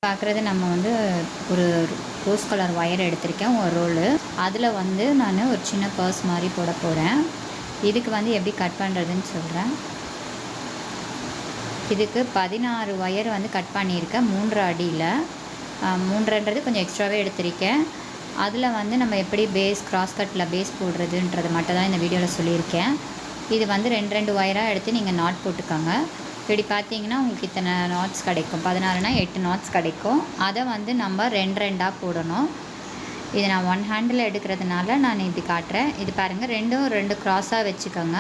பார்க்குறது நம்ம வந்து ஒரு ரோஸ் கலர் ஒயர் எடுத்திருக்கேன் ஒரு ரோலு. அதில் வந்து நான் ஒரு சின்ன பர்ஸ் மாதிரி போட போகிறேன். இதுக்கு வந்து எப்படி கட் பண்ணுறதுன்னு சொல்கிறேன். இதுக்கு 16 ஒயர் வந்து கட் பண்ணியிருக்கேன் 3 அடியில். 3ன்றது கொஞ்சம் எக்ஸ்ட்ராவே எடுத்திருக்கேன். அதில் வந்து நம்ம எப்படி பேஸ் கிராஸ் கட்டில் பேஸ் போடுறதுன்றது மட்டும் தான் இந்த வீடியோவில் சொல்லியிருக்கேன். இது வந்து 2 ஒயராக எடுத்து நீங்கள் நாட் போட்டுக்கோங்க. இப்படி பார்த்தீங்கன்னா உங்களுக்கு இத்தனை நாட்ஸ் கிடைக்கும். 16னா 8 நாட்ஸ் கிடைக்கும். அதை வந்து நம்ம 2 போடணும். இது நான் 1 ஹேண்டில் எடுக்கிறதுனால நான் இப்படி காட்டுறேன். இது பாருங்கள், 2 க்ராஸாக வச்சுக்கோங்க.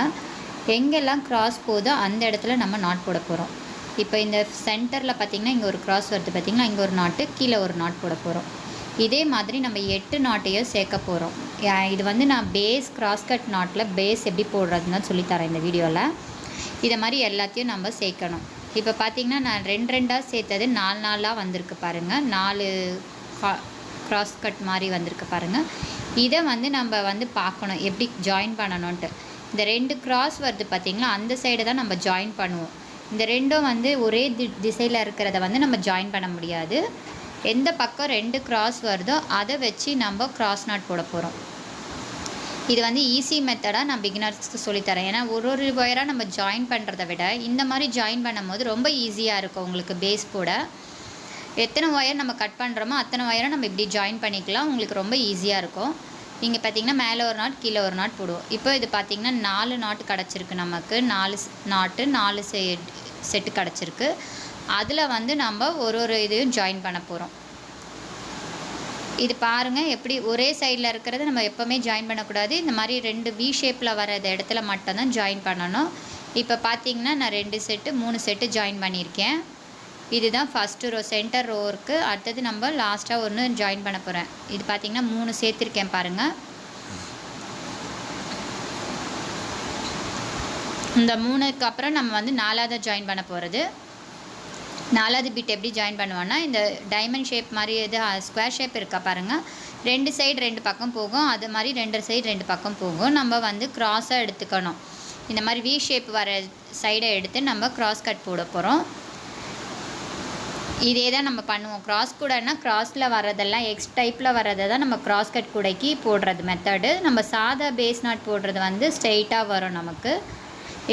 எங்கெல்லாம் க்ராஸ் போதோ அந்த இடத்துல நம்ம நாட் போட போகிறோம். இப்போ இந்த சென்டரில் பார்த்திங்கன்னா இங்கே ஒரு க்ராஸ் வருது பார்த்திங்கன்னா, இங்கே ஒரு நாட்டு, கீழே ஒரு நாட் போட போகிறோம். இதே மாதிரி நம்ம 8 நாட்டையும் சேர்க்க போகிறோம். இது வந்து நான் பேஸ் கிராஸ் கட் நாட்டில் பேஸ் எப்படி போடுறதுன்னு தான் சொல்லித்தரேன் இந்த வீடியோவில். இதை மாதிரி எல்லாத்தையும் நம்ம சேர்க்கணும். இப்போ பார்த்திங்கன்னா நான் 2 சேர்த்தது 4 வந்திருக்கு பாருங்கள். 4 கிராஸ் கட் மாதிரி வந்திருக்கு பாருங்கள். இதை வந்து நம்ம வந்து பார்க்கணும் எப்படி ஜாயின் பண்ணணுன்ட்டு. இந்த 2 கிராஸ் வருது பார்த்திங்களா, அந்த சைடு தான் நம்ம ஜாயின் பண்ணுவோம். இந்த 2ம் வந்து ஒரே திசையில் இருக்கிறத வந்து நம்ம ஜாயின் பண்ண முடியாது. எந்த பக்கம் 2 கிராஸ் வருதோ அதை வச்சு நம்ம கிராஸ் நாட் போட போகிறோம். இது வந்து ஈஸி மெத்தடாக நான் பிகினர்ஸ்க்கு சொல்லித்தரேன். ஏன்னா ஒரு ஒயராக நம்ம ஜாயின் பண்ணுறதை விட இந்த மாதிரி ஜாயின் பண்ணும்போது ரொம்ப ஈஸியாக இருக்கும் உங்களுக்கு பேஸ் போட. எத்தனை ஒயர் நம்ம கட் பண்ணுறோமோ அத்தனை ஒயரை நம்ம இப்படி ஜாயின் பண்ணிக்கலாம். உங்களுக்கு ரொம்ப ஈஸியாக இருக்கும். இங்கே பார்த்திங்கன்னா மேலே ஒரு நாட், கீழே ஒரு நாட் போடுவோம். இப்போ இது பார்த்திங்கன்னா 4 நாட்டு கிடச்சிருக்கு நமக்கு. 4 நாட்டு 4 செட்டு கிடச்சிருக்கு. அதில் வந்து நம்ம ஒரு இதையும் ஜாயின் பண்ண போகிறோம். இது பாருங்கள், எப்படி ஒரே சைடில் இருக்கிறது நம்ம எப்போவுமே ஜாயின் பண்ணக்கூடாது. இந்த மாதிரி 2 வி ஷேப்பில் வர இடத்துல மட்டும்தான் ஜாயின் பண்ணணும். இப்போ பார்த்திங்கன்னா நான் 3 செட்டு ஜாயின் பண்ணியிருக்கேன். இதுதான் ஃபஸ்ட்டு ரோ, சென்டர் ரோ இருக்குது. அடுத்தது நம்ம லாஸ்ட்டாக ஒன்று ஜாயின் பண்ண போகிறேன். இது பார்த்திங்கன்னா 3 சேர்த்துருக்கேன் பாருங்கள். இந்த 3க்கு அப்புறம் நம்ம வந்து 4வது ஜாயின் பண்ண போகிறது. 4வது பிட் எப்படி ஜாயின் பண்ணுவோன்னா, இந்த டைமண்ட் ஷேப் மாதிரி இது ஸ்கொயர் ஷேப் இருக்கா பாருங்கள். 2 சைடு 2 பக்கம் போகும். அது மாதிரி 2 சைடு 2 பக்கம் போகும். நம்ம வந்து க்ராஸாக எடுத்துக்கணும். இந்த மாதிரி வி ஷேப் வர சைடை எடுத்து நம்ம க்ராஸ் கட் போட போகிறோம். இதே தான் நம்ம பண்ணுவோம். க்ராஸ் கூடைன்னா க்ராஸில் வர்றதெல்லாம் எக்ஸ் டைப்பில் வர்றதை தான் நம்ம க்ராஸ் கட் கூடைக்கு போடுறது மெத்தடு. நம்ம சாதா பேஸ் நாட் போடுறது வந்து ஸ்ட்ரெயிட்டாக வரும் நமக்கு.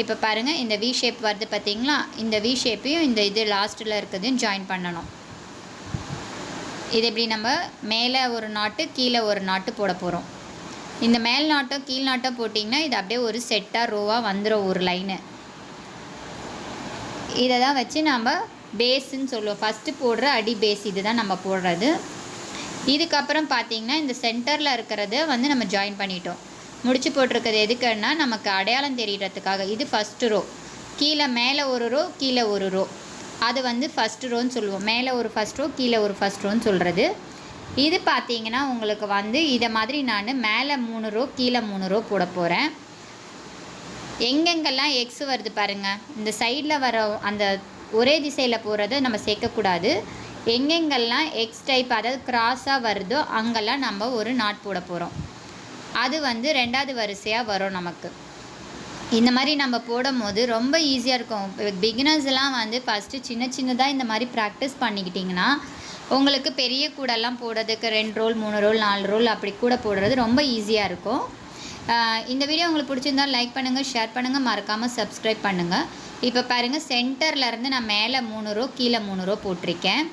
இப்போ பாருங்கள், இந்த வி ஷேப் வருது பார்த்திங்களா, இந்த வி ஷேப்பையும் இந்த இது லாஸ்ட்டில் இருக்கிறதையும் ஜாயின் பண்ணணும். இது எப்படி நம்ம மேலே ஒரு நாட்டு கீழே ஒரு நாட்டு போட போகிறோம். இந்த மேல் நாட்டோ கீழ் நாட்டோ போட்டிங்கன்னா இது அப்படியே ஒரு செட்டாக ரோவாக வந்துடும் ஒரு லைனு. இதை தான் வச்சு நம்ம பேஸுன்னு சொல்லுவோம். ஃபஸ்ட்டு போடுற அடி பேஸ் இது தான் நம்ம போடுறது. இதுக்கப்புறம் பார்த்திங்கன்னா இந்த சென்டரில் இருக்கிறத வந்து நம்ம ஜாயின் பண்ணிட்டோம். முடிச்சு போட்டிருக்கிறது எதுக்குன்னா நமக்கு அடையாளம் தெரிகிறதுக்காக. இது ஃபஸ்ட்டு ரோ, கீழே மேலே ஒரு ரோ கீழே ஒரு ரோ, அது வந்து ஃபஸ்ட்டு ரோன்னு சொல்லுவோம். மேலே ஒரு ஃபஸ்ட் ரோ கீழே ஒரு ஃபஸ்ட் ரோன்னு சொல்கிறது. இது பார்த்திங்கன்னா உங்களுக்கு வந்து இதை மாதிரி நான் மேலே 3 ரோ கீழே 3 ரோ போட போகிறேன். எங்கெங்கெல்லாம் எக்ஸ் வருது பாருங்கள், இந்த சைடில் வர அந்த ஒரே திசையில் போகிறத நம்ம சேர்க்கக்கூடாது. எங்கெங்கெல்லாம் எக்ஸ் டைப் அதாவது கிராஸாக வருதோ அங்கெல்லாம் நம்ம ஒரு நாட் போட போகிறோம். அது வந்து 2வது வரிசையாக வரும் நமக்கு. இந்த மாதிரி நம்ம போடும் போது ரொம்ப ஈஸியாக இருக்கும். பிகினர்ஸ்லாம் வந்து ஃபஸ்ட்டு சின்னதாக இந்த மாதிரி ப்ராக்டிஸ் பண்ணிக்கிட்டிங்கன்னா உங்களுக்கு பெரிய கூடெல்லாம் போடுறதுக்கு 2 ரோல் 3 ரோல் 4 ரோல் அப்படி கூட போடுறது ரொம்ப ஈஸியாக இருக்கும். இந்த வீடியோ உங்களுக்கு பிடிச்சிருந்தால் லைக் பண்ணுங்கள், ஷேர் பண்ணுங்கள், மறக்காமல் சப்ஸ்கிரைப் பண்ணுங்கள். இப்போ பாருங்கள், சென்டர்லேருந்து நான் மேலே 3 ரோ கீழே 3 ரோ போட்டிருக்கேன்.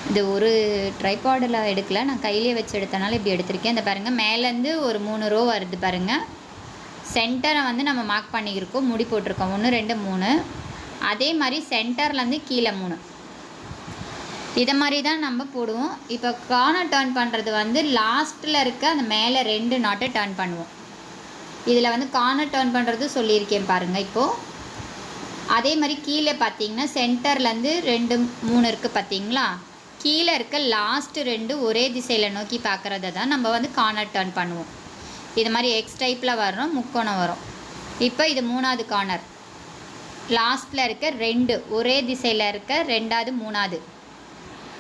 இது ஒரு ட்ரைபாடில் எடுக்கல, நான் கையிலே வச்சு எடுத்தனால இப்படி எடுத்திருக்கேன். இந்த பாருங்கள், மேலேருந்து ஒரு 3 ரோ வருது பாருங்கள். சென்டரை வந்து நம்ம மார்க் பண்ணியிருக்கோம், முடி போட்டிருக்கோம் 1 2 3. அதே மாதிரி சென்டர்லேருந்து கீழே 3. இதை மாதிரி தான் நம்ம போடுவோம். இப்போ கார்னர் டர்ன் பண்ணுறது வந்து லாஸ்ட்டில் இருக்க அந்த மேலே 2 நாட்டை டர்ன் பண்ணுவோம். இதில் வந்து கார்னர் டர்ன் பண்ணுறது சொல்லியிருக்கேன் பாருங்கள். இப்போது அதே மாதிரி கீழே பார்த்திங்கன்னா சென்டர்லேருந்து 2 3 இருக்குது பார்த்திங்களா, கீழே இருக்க லாஸ்ட்டு 2 ஒரே திசையில் நோக்கி பார்க்குறத தான் நம்ம வந்து கார்னர் டர்ன் பண்ணுவோம். இது மாதிரி எக்ஸ் டைப்பில் வரும், முக்கோணம் வரும். இப்போ இது 3வது கார்னர், லாஸ்ட்டில் இருக்க 2 ஒரே திசையில் இருக்க 2வது 3வது.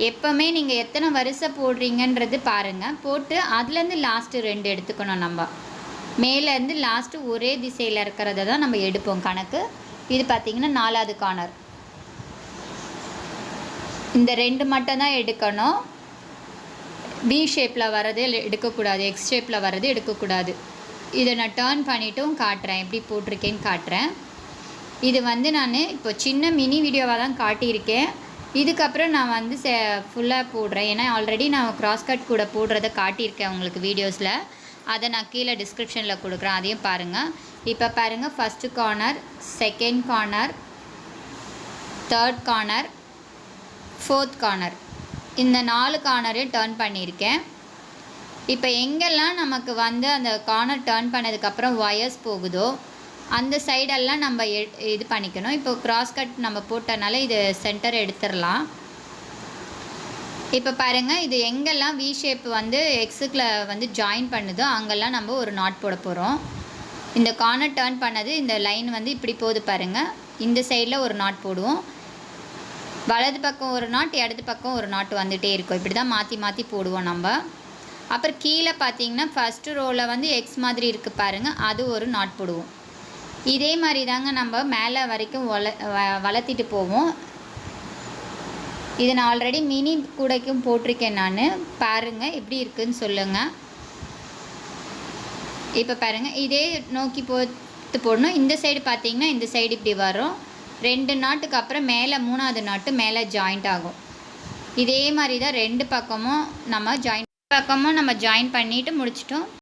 எப்போவுமே நீங்கள் எத்தனை வரிசை போடுறீங்கன்றது பாருங்கள். போட்டு அதுலேருந்து லாஸ்ட்டு 2 எடுத்துக்கணும். நம்ம மேலேருந்து லாஸ்ட்டு ஒரே திசையில் இருக்கிறத தான் நம்ம எடுப்போம் கணக்கு. இது பார்த்திங்கன்னா 4வது கார்னர். இந்த 2 மட்டும் தான் எடுக்கணும். பி ஷேப்பில் வர்றது எடுக்கக்கூடாது, எக்ஸ் ஷேப்பில் வர்றது எடுக்கக்கூடாது. இதை நான் டர்ன் பண்ணிட்டும் காட்டுறேன், எப்படி போட்டிருக்கேன்னு காட்டுறேன். இது வந்து நான் இப்போ சின்ன மினி வீடியோவாக தான் காட்டியிருக்கேன். இதுக்கப்புறம் நான் வந்து ஃபுல்லாக போடுறேன். ஏன்னா ஆல்ரெடி நான் கிராஸ் கட் கூட போடுறத காட்டியிருக்கேன் உங்களுக்கு வீடியோஸில். அதை நான் கீழே டிஸ்கிரிப்ஷனில் கொடுக்குறேன், அதையும் பாருங்கள். இப்போ பாருங்கள், first corner, second corner, third corner, fourth corner, இந்த 4 கார்னரையும் டர்ன் பண்ணியிருக்கேன். இப்போ எங்கெல்லாம் நமக்கு வந்து அந்த கார்னர் டர்ன் பண்ணதுக்கப்புறம் ஒயர்ஸ் போகுதோ அந்த சைடெல்லாம் நம்ம இது பண்ணிக்கணும். இப்போ கிராஸ் கட் நம்ம போட்டனால இது சென்டர் எடுத்துடலாம். இப்போ பாருங்கள், இது எங்கெல்லாம் வி ஷேப் வந்து எக்ஸுக்கில் வந்து ஜாயின் பண்ணுதோ அங்கெல்லாம் நம்ம ஒரு நாட் போட போகிறோம். இந்த கார்னர் டர்ன் பண்ணது இந்த லைன் வந்து இப்படி போகுது பாருங்கள். இந்த சைடில் ஒரு நாட் போடுவோம். வலது பக்கம் ஒரு நாட், இடது பக்கம் ஒரு நாட் வந்துகிட்டே இருக்கும். இப்படி தான் மாற்றி மாற்றி போடுவோம் நம்ம. அப்புறம் கீழே பார்த்தீங்கன்னா ஃபஸ்ட்டு ரோவில் வந்து எக்ஸ் மாதிரி இருக்குது பாருங்கள், அது ஒரு நாட் போடுவோம். இதே மாதிரி தாங்க நம்ம மேலே வரைக்கும் வளர்த்திட்டு போவோம். இது நான் ஆல்ரெடி மினி கூடைக்கும் போட்டிருக்கேன் நான். பாருங்கள் எப்படி இருக்குதுன்னு சொல்லுங்கள். இப்போ பாருங்கள், இதே நோக்கி போடணும். இந்த சைடு பார்த்தீங்கன்னா இந்த சைடு இப்படி வரும். 2 நாட்டுக்கு அப்புறம் மேலே 3வது நாட்டு மேலே ஜாயிண்ட் ஆகும். இதே மாதிரி தான் 2 பக்கமும் நம்ம ஜாயின் பண்ணிவிட்டு முடிச்சிட்டோம்.